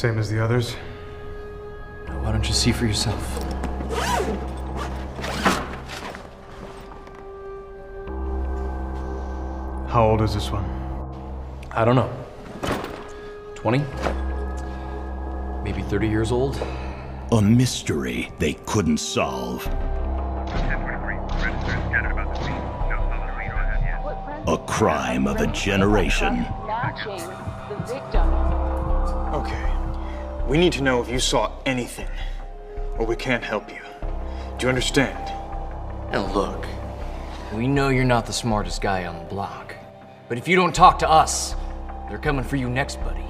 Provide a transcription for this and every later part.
Same as the others? Why don't you see for yourself? How old is this one? I don't know. 20? Maybe 30 years old? A mystery they couldn't solve. A crime of a generation. Okay. We need to know if you saw anything, or we can't help you. Do you understand? Now look, we know you're not the smartest guy on the block. But if you don't talk to us, they're coming for you next, buddy.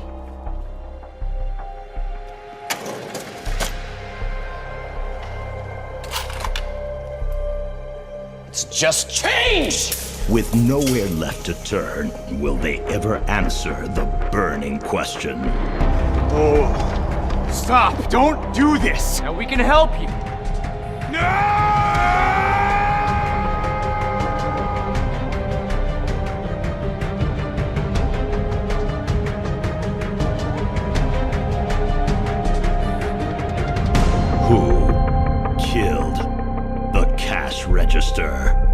It's just change! With nowhere left to turn, will they ever answer the burning question? Oh, stop! Don't do this! Now we can help you. Who killed the cash register?